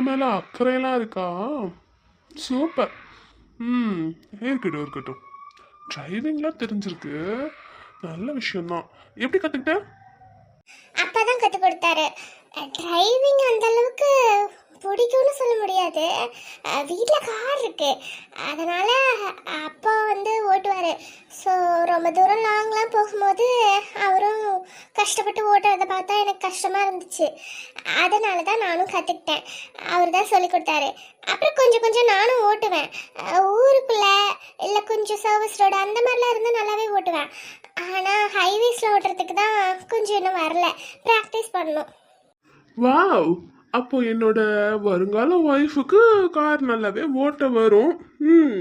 மேல அக்கறையெல்லாம் இருக்கா? சூப்பர். ம். இருக்கட்டும் இருக்கட்டும். டிரைவிங்லாம் தெரிஞ்சிருக்கு, நல்ல விஷயம்தான். எப்படி கத்துக்கிட்ட? அப்பதான் கற்றுக் கொடுத்தாரு. டிரைவிங் அந்த அளவுக்கு பிடிக்கும்னு சொல்ல முடியாது. வீட்டில் கார் இருக்கு, அதனால அப்பா வந்து ஓட்டுவார். ஸோ ரொம்ப தூரம் லாங்லாம் போகும்போது அவரும் கஷ்டப்பட்டு ஓட்டுறதை பார்த்தா எனக்கு கஷ்டமாக இருந்துச்சு. அதனால தான் நானும் கற்றுக்கிட்டேன். அவர் தான் சொல்லி கொடுத்தாரு. அப்புறம் கொஞ்சம் கொஞ்சம் நானும் ஓட்டுவேன். ஊருக்குள்ளே இல்லை கொஞ்சம் சர்வீஸ் ரோடு அந்த மாதிரிலாம் இருந்து நல்லாவே ஓட்டுவேன். ஆனால் ஹைவேஸில் ஓட்டுறதுக்கு தான் கொஞ்சம் இன்னும் வரல, ப்ராக்டிஸ் பண்ணணும். வாவ். அப்போ என்னோட வருங்கால ஒய்ஃபுக்கு கார் நல்லாவே ஓட்ட வரும். ம்.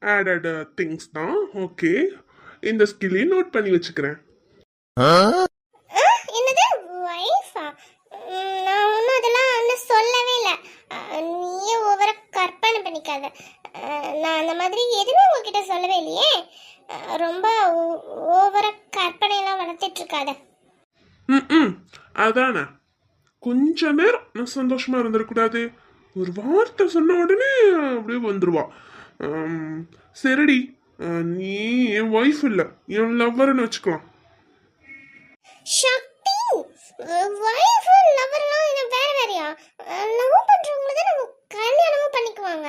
ஆடட் திங்ஸ் தான். ஓகே, இந்த ஸ்கில்லையும் நோட் பண்ணி வச்சுக்கிறேன். என்னது வைஃபா? நான் ஒன்றும் அதெல்லாம் ஒன்றும் சொல்லவே இல்லை. நீயே ஓவரா கற்பனை பண்ணிக்காத. நான் அந்த மாதிரி எதுவுமே உங்ககிட்ட சொல்லவே இல்லையே. ரொம்ப ஓவரா கற்பனையெல்லாம் வளர்த்துட்டு இருக்காத. ம். அதானே, கொஞ்ச நேரம் நான் சந்தோஷமா இருந்துடக்கூடாது. ஒரு வார்த்தை சொன்ன உடனே அப்படியே வந்துருவா. சரிடி, நீ என் ஒய்ஃப் இல்லை, என் லவ்வர்னு வச்சுக்கலாம். சக்தி, வைஃப் லவர்லாம் என்ன வேற வேறையா? லவ் பண்றவங்கள தான் நம்ம கல்யாணமும் பண்ணிக்குவாங்க.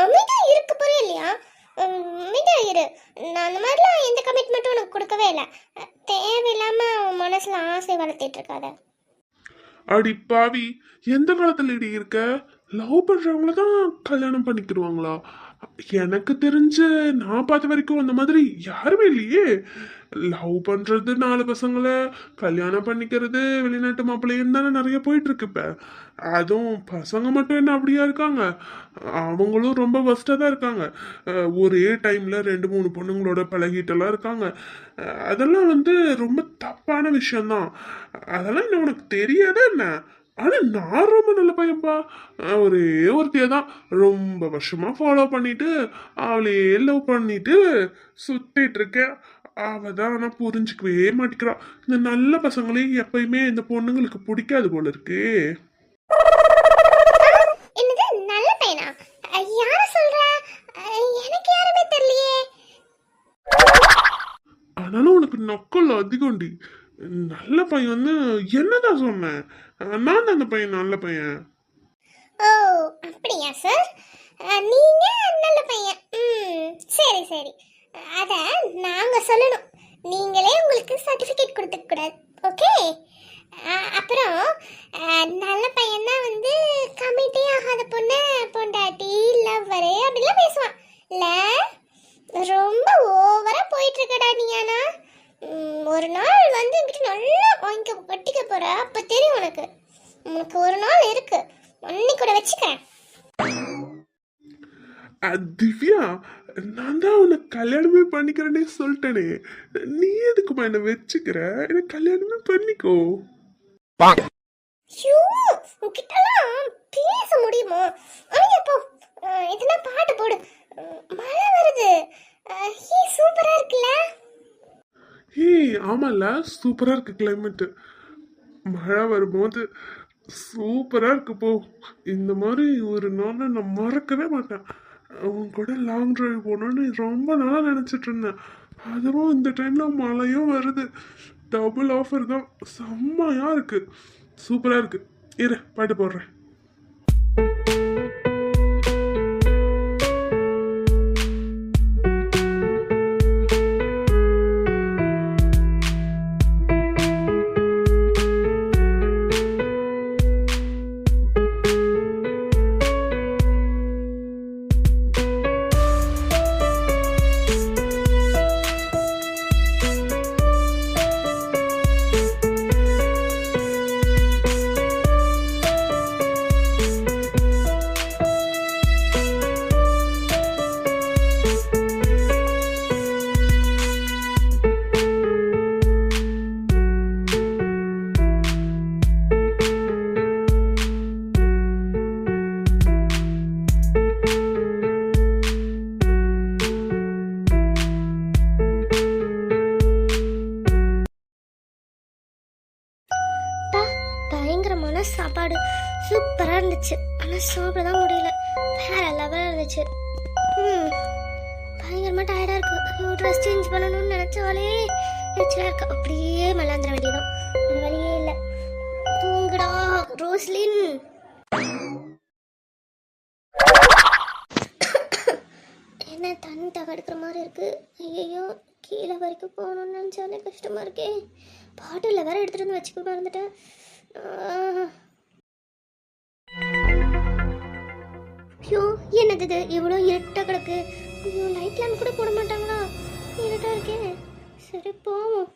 அமைதியா இருக்க போறே இல்லையா? அமைதியா இரு. நான் அந்த மாதிரிலாம் எந்த கமிட்மெண்ட்டும் உனக்கு கொடுக்கவே இல்லை. தேவையில்லாம மனசுல ஆசை வளர்த்திட்டு இருக்காத. அடி பாவி, எந்த காலத்துல இடி இருக்க? லவ் பண்றவங்கள தான் கல்யாணம் பண்ணிக்கிடுவாங்களா? எனக்கு தெரிஞ்சு நான் பார்த்த வரைக்கும் அந்த மாதிரி யாருமே இல்லையே. லவ் பண்றது 4 பசங்களை கல்யாணம் பண்ணிக்கிறது வெளிநாட்டு மாப்பிள்ளைன்னு தானே நிறைய போயிட்டு இருக்கு இப்ப. அதுவும் பசங்க மட்டும் என்ன அப்படியா இருக்காங்க? அவங்களும் ரொம்ப ஃபஸ்ட்டாக தான் இருக்காங்க. ஒரே டைம்ல 2 3 பொண்ணுங்களோட பழகிட்டெல்லாம் இருக்காங்க. அதெல்லாம் வந்து ரொம்ப தப்பான விஷயம்தான். அதெல்லாம் என்ன உனக்கு தெரியாதா என்ன? ஆனா நான் ரொம்ப நல்ல பையன்பா. ஒரே ஒருத்திய தான் ரொம்ப வருஷமா ஃபாலோ பண்ணிட்டு அவளே லவ் பண்ணிட்டு சுத்திட்டு இருக்கேன். அவ தான் ஆனா புரிஞ்சுக்கவே மாட்டேங்கிறா. இந்த நல்ல பசங்களே எப்பயுமே இந்த பொண்ணுங்களுக்கு பிடிக்காது போல இருக்கு. என்னது நல்ல பையனா? யார சொல்ற? எனக்கு யாருமே தெரியலையே. ஆனாலும் உனக்கு நக்கல் அதிகம்டி. நல்ல பையன்னு என்னதான் சொன்னேன்? நான் தான் அந்த பையன் நல்ல பையன். ஓ அப்படியா சார்? நீங்க நல்ல பையன். சரி சரி, அத நாங்க சொல்லணும். நீங்களே உங்களுக்கு சர்டிஃபிகேட் கொடுத்துக்க கூடாது. ஓகே. அப்புறம் நல்ல பையன் தான் வந்து கமிட்டே ஆகாத பொண்ணு பொண்டாட்டி லவ்வரு அப்படிலாம் பேசுவான் இல்ல? ரொம்ப ஓவரா போயிட்டு இருக்கடா நீ. ஆனா ஒரு நாள் வந்து என்கிட்ட நல்லா வாங்கிக்க கட்டிக்க போற, அப்ப தெரியும் உனக்கு. உனக்கு ஒரு நாள் இருக்கு, அன்னைக்கு கூட வச்சுக்கிறேன். திவ்யா, நான் தான் உன்னை கல்யாணமே பண்ணிக்கிறேன்னே சொல்லிட்டேனே. நீ எதுக்குமா என்ன வச்சுக்கிற? என்ன கல்யாணமே பண்ணிக்கோ. ஐயோ, உன்கிட்டலாம் பேச முடியுமா? அங்க போ, இதுனா பாட்டு போடு. மழை வருது. சூப்பரா இருக்குல்ல? ஏய் ஆமால, சூப்பரா இருக்கு கிளைமேட்டு. மழை வரும்போது சூப்பரா இருக்கு போ. இந்த மாதிரி ஒரு நாளை நான் மறக்கவே மாட்டேன். உன் கூட லாங் டிரைவ் போகணுன்னு ரொம்ப நாளாக நினச்சிட்டு இருந்தேன். அதுவும் இந்த டைம்ல மழையும் வருது. டபுள் ஆஃபர் தான், செம்மையா இருக்கு, சூப்பரா இருக்கு. இரு பாட்டு போடுறேன். ஆனால் சாப்பிட தான் முடியல. வேற லெவலாக இருந்துச்சு. பயங்கரமாக டயர்டாக இருக்கு. ஐயோ, ட்ரெஸ் சேஞ்ச் பண்ணணும்னு நினச்சாலே எரிச்சலாக இருக்கு. அப்படியே மல்லாந்துட வேண்டியதான், ஒரு வழியே இல்லை. தூங்குடா ரோஸ்லின். என்ன தண்ணி தகடுக்கிற மாதிரி இருக்கு. ஐயோ, கீழே வரைக்கும் போகணும்னு நினச்சாலே கஷ்டமாக இருக்கே. பாட்டிலில் வேற எடுத்துகிட்டு வந்து வச்சுக்க மறந்துட்டேன். ஐயோ, என்னது இது இவ்வளோ இருட்டாக கிடக்கு. ஐயோ, லைட் லேம்ப் கூட போட மாட்டாங்களா? இருட்டாக இருக்கே. சரி போவோம்.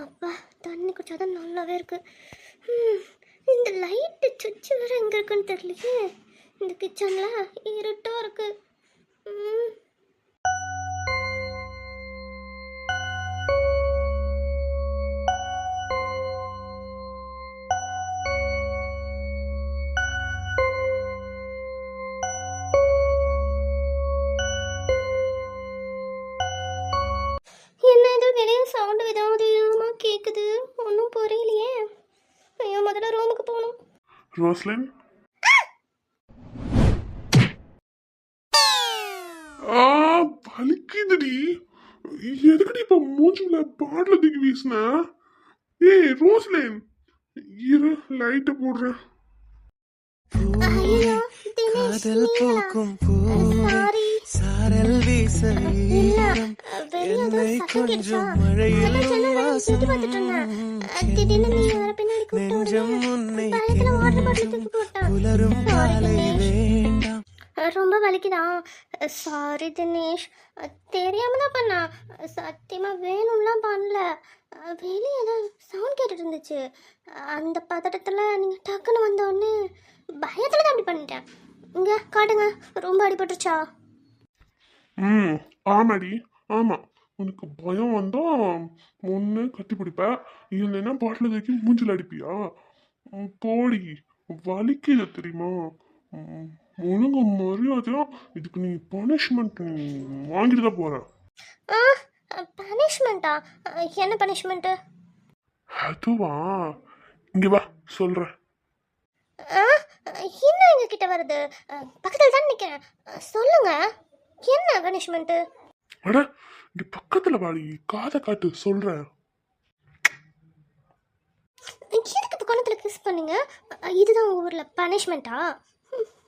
அப்பா, தண்ணி குடிச்சாதான் நல்லாவே இருக்கு. இந்த லைட்டு சுவிட்ச் வேற எங்கே இருக்குன்னு தெரியலையே. இந்த கிச்சனில் இருட்டாக இருக்கு. என்ன இது வெளியே சவுண்டு விதமாக கேட்குது, ஒன்றும் புரியலையே. ஐயோ, முதல்ல ரூமுக்கு போகணும். ரோஸ்லின், வலிக்குதுடி. எதுக்கடி இப்ப மூஞ்சில பாட்டில தூக்கி வீசின? ஏய் ரோஸ்லின், இரு லைட்ட போடுறேன். ஐயோ, காதல் போக்கும் பூரி சாரல் வீச ஈரம் என்னை கொஞ்சம் மழையில் நெஞ்சம் உன்னை புலரும் காலை வேண்டாம். ரொம்ப வலிக்குதா? சாரி தினேஷ், தெரியாம தான் பண்ணா. சத்தியமா வேணும்லாம் பண்ணல. வெளியே ஏதோ சவுண்ட் கேட்டுட்டு இருந்துச்சு. அந்த பதட்டத்தில் நீங்கள் டக்குன்னு வந்தோடனே பயத்தில் தான் அப்படி பண்ணிட்டேன். இங்கே காட்டுங்க, ரொம்ப அடிபட்டுருச்சா? ஆமாடி, ஆமா. உனக்கு பயம் வந்தா ஒன்று கட்டி பிடிப்ப, இல்லைன்னா பாட்டில தூக்கி மூஞ்சில் அடிப்பியா? போடி, வலிக்குது தெரியுமா? ஒழுங்கு மரியாதையா இதுக்கு நீ பனிஷ்மெண்ட் வாங்கிட்டு தான் போற. பனிஷ்மெண்ட்டா? என்ன பனிஷ்மெண்ட்டு? அதுவா, இங்க வா சொல்றேன். இன்னும் எங்க கிட்ட வருது? பக்கத்தில் தான் நிற்கிறேன், சொல்லுங்க என்ன பனிஷ்மெண்ட்டு? அட, இங்க பக்கத்துல வாடி, காதை காட்டு சொல்றேன். எதுக்கு இப்போ கோணத்தில் கிஸ் பண்ணீங்க? இதுதான் உங்கள் ஊரில் பனிஷ்மெண்ட்டா?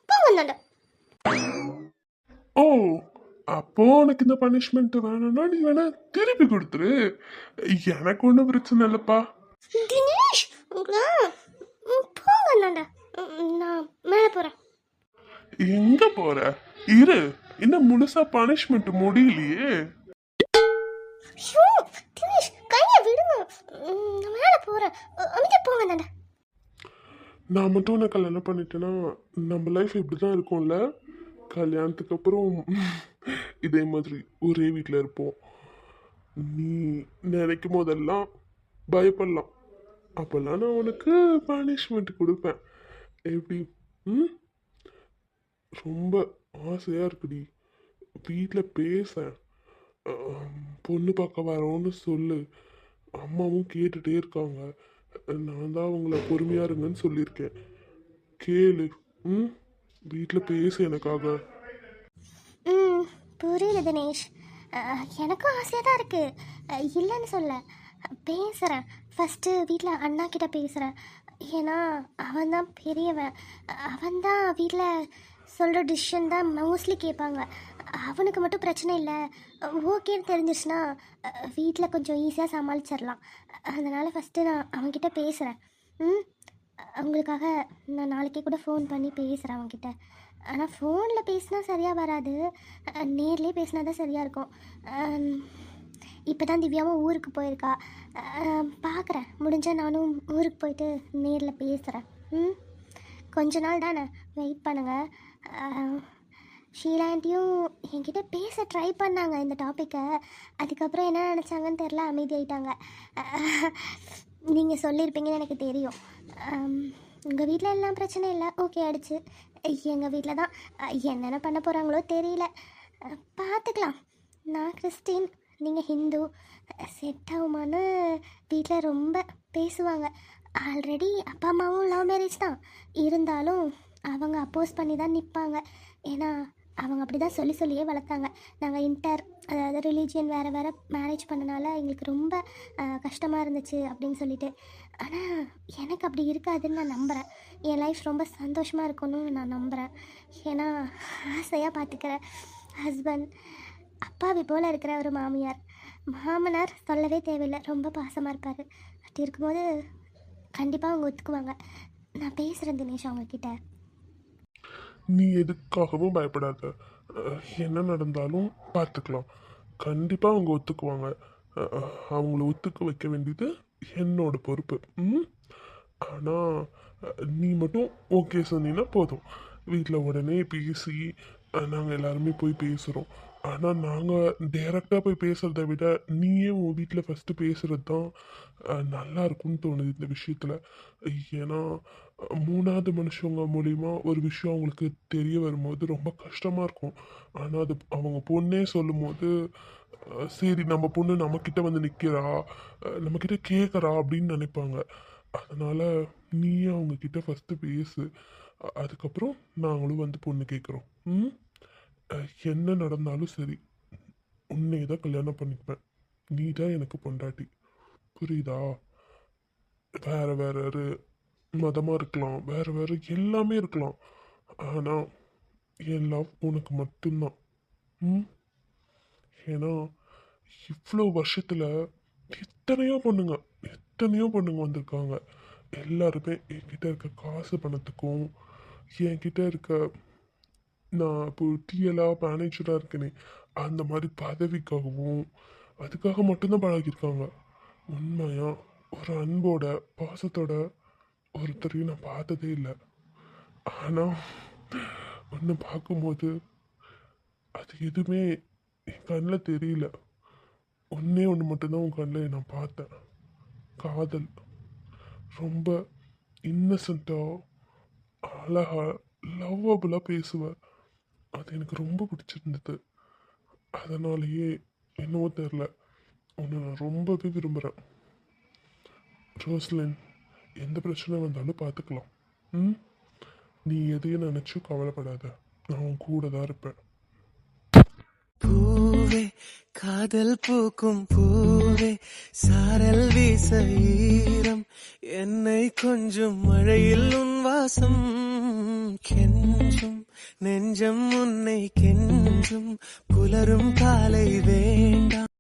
போங்க அந்தாண்ட. ஓ, அப்போ உனக்கு இந்த பனிஷ்மெண்ட் வேணும்னா நீ வேணா திருப்பி கொடுத்துரு. எனக்கு ஒன்றும் பிரச்சனை இல்லைப்பா. தினேஷ், போங்க அந்தாண்ட. நான் மேலே போகிறேன். எங்க போற? இரு, இன்னும் முழுசா பனிஷ்மெண்ட் முடியலையே. ஐயோ தினேஷ், கையை விடுங்க. நான் மேலே போகிறேன், அமைதியா போங்க அந்தாண்ட. நான் மட்டும் உன்னை கல்யாணம் பண்ணிட்டேன்னா நம்ம லைஃப் இப்படி தான் இருக்கும்ல. கல்யாணத்துக்கு அப்புறம் இதே மாதிரி ஒரே வீட்டில் இருப்போம். நீ நினைக்கும் போதெல்லாம் பயப்படலாம். அப்போல்லாம் நான் உனக்கு பனிஷ்மெண்ட் கொடுப்பேன். எப்படி? ரொம்ப ஆசையாக இருக்குடி. வீட்டில் பேச, பொண்ணு பார்க்க வரோன்னு சொல்லு. அம்மாவும் கேட்டுகிட்டே இருக்காங்க. நான் தான் அவங்கள பொறுமையாக இருங்கன்னு சொல்லியிருக்கேன். கேளு. வீட்டில் பேசு எனக்காக. புரியல தினேஷ், எனக்கும் ஆசையாக தான் இருக்குது, இல்லைன்னு சொல்ல. பேசுகிறேன். ஃபஸ்ட்டு வீட்டில் அண்ணா கிட்ட பேசுகிறேன். ஏன்னா அவன் தான் பெரியவன். அவன் தான் வீட்டில் சொல்கிற டிசிஷன் தான் மோஸ்ட்லி கேட்பாங்க. அவனுக்கு மட்டும் பிரச்சனை இல்லை, ஓகேன்னு தெரிஞ்சிச்சுன்னா வீட்டில் கொஞ்சம் ஈஸியாக சமாளிச்சிடலாம். அதனால் ஃபஸ்ட்டு நான் அவன்கிட்ட பேசுகிறேன். அவங்களுக்காக நான் நாளைக்கே கூட ஃபோன் பண்ணி பேசுகிறேன் அவன்கிட்ட. ஆனால் ஃபோனில் பேசினா சரியாக வராது, நேர்லேயே பேசினா தான் சரியாக இருக்கும். இப்போ தான் திவ்யாவும் ஊருக்கு போயிருக்கா. பார்க்குறேன், முடிஞ்சால் நானும் ஊருக்கு போயிட்டு நேரில் பேசுகிறேன். கொஞ்ச நாள் தானே, வெயிட் பண்ணுங்கள். ஷீலா ஆண்டியும் என்கிட்ட பேச ட்ரை பண்ணாங்க இந்த டாப்பிக்கை. அதுக்கப்புறம் என்ன நினச்சாங்கன்னு தெரில, அமைதியாயிட்டாங்க. நீங்கள் சொல்லியிருப்பீங்கன்னு எனக்கு தெரியும். உங்கள் வீட்டில் எல்லாம் பிரச்சனை இல்லை, ஓகே ஆகிடுச்சு. எங்கள் வீட்டில் தான் என்னென்ன பண்ண போகிறாங்களோ தெரியல, பார்த்துக்கலாம். நான் கிறிஸ்டின், நீங்கள் ஹிந்து செட் ஆகுமான்னு வீட்டில் ரொம்ப பேசுவாங்க. ஆல்ரெடி அப்பா அம்மாவும் லவ் மேரேஜ் தான், இருந்தாலும் அவங்க அப்போஸ் பண்ணி தான் நிற்பாங்க. ஏன்னா அவங்க அப்படி தான் சொல்லி சொல்லியே வளர்த்தாங்க. நாங்கள் அதாவது ரிலீஜியன் வேறு வேறு மேரேஜ் பண்ணனால எங்களுக்கு ரொம்ப கஷ்டமாக இருந்துச்சு அப்படின்னு சொல்லிட்டு. ஆனால் எனக்கு அப்படி இருக்காதுன்னு நான் நம்புகிறேன். என் லைஃப் ரொம்ப சந்தோஷமாக இருக்கும்னு நான் நம்புகிறேன். ஏன்னா ஆசையாக பார்த்துக்கிற ஹஸ்பண்ட், அப்பாவி போல் இருக்கிற ஒரு மாமனார் சொல்லவே தேவையில்லை, ரொம்ப பாசமாக இருப்பார். அப்படி இருக்கும்போது கண்டிப்பாக அவங்க ஒத்துக்குவாங்க. நான் பேசுகிறேன் தினேஷ் அவங்கக்கிட்ட. நீ எதுக்காகவும் பயப்படாத. என்ன நடந்தாலும் பார்த்துக்கலாம். கண்டிப்பாக அவங்க ஒத்துக்குவாங்க. அவங்கள ஒத்துக்க வைக்க வேண்டியது என்னோட பொறுப்பு. ஆனால் நீ மட்டும் ஓகே சொன்னீங்கன்னா போதும். வீட்டில் உடனே பேசி நாங்கள் எல்லாருமே போய் பேசுகிறோம். ஆனால் நாங்கள் டைரெக்டாக போய் பேசுகிறத விட நீயே உன் வீட்டில் ஃபஸ்ட்டு பேசுகிறது தான் நல்லா இருக்கும்னு தோணுது இந்த விஷயத்தில். ஏன்னா மூணாவது மனுஷங்க மூலிமா ஒரு விஷயம் அவங்களுக்கு தெரிய வரும்போது ரொம்ப கஷ்டமாக இருக்கும். ஆனால் அது அவங்க பொண்ணே சொல்லும் போது சரி நம்ம பொண்ணு நம்மக்கிட்ட வந்து நிற்கிறா, நம்மக்கிட்ட கேட்குறா அப்படின்னு நினைப்பாங்க. அதனால் நீயே அவங்கக்கிட்ட ஃபஸ்ட்டு பேசு. அதுக்கப்புறம் நாங்களும் வந்து பொண்ணு கேட்குறோம். என்ன நடந்தாலும் சரி, உன்னை தான் கல்யாணம் பண்ணிப்பேன். நீ தான் எனக்கு பொண்டாட்டி. புரியுதா? வேற வேற மதமாக இருக்கலாம், வேற வேற எல்லாமே இருக்கலாம். ஆனால் என் லவ் உனக்கு மட்டும்தான். ஏன்னா இவ்வளோ வருஷத்தில் எத்தனையோ பொண்ணுங்க வந்திருக்காங்க. எல்லாருமே என்கிட்ட இருக்க காசு பணத்துக்கும், என்கிட்ட இருக்க நான் இப்போ டிஎலாக மேனேஜராக இருக்கேனே அந்த மாதிரி பதவிக்காகவும் அதுக்காக மட்டும்தான் பழகியிருக்காங்க. உண்மையாக ஒரு அன்போட பாசத்தோட ஒருத்தரையும் நான் பார்த்ததே இல்லை. ஆனால் ஒன்று பார்க்கும்போது அது எதுவுமே என் கண்ணில் தெரியல. ஒன்றே ஒன்று மட்டும்தான் உன் கண்ணில் நான் பார்த்தேன். காதல். ரொம்ப இன்னசென்ட்டாக அழகா லவ்வபுளாக பேசுவேன். அது எனக்கு ரொம்ப பிடிச்சிருந்தது. அதனாலேயே என்னவோ தெரில, உன்னை நான் ரொம்பவே விரும்புகிறேன். ரோஸ்லின், எந்த பிரச்சனை வந்தாலும் பார்த்துக்கலாம். நீ எதையும் நினச்சும் கவலைப்படாத, நான் உன் கூட தான் இருப்பேன். பூவே காதல் பூக்கும் பூவே, சாரல் வீச ஈரம் என்னை கொஞ்சம் மழையில் உன் வாசம் கெஞ்சும் நெஞ்சம் உன்னை கெஞ்சும் புலரும் காலை வேண்டாம்.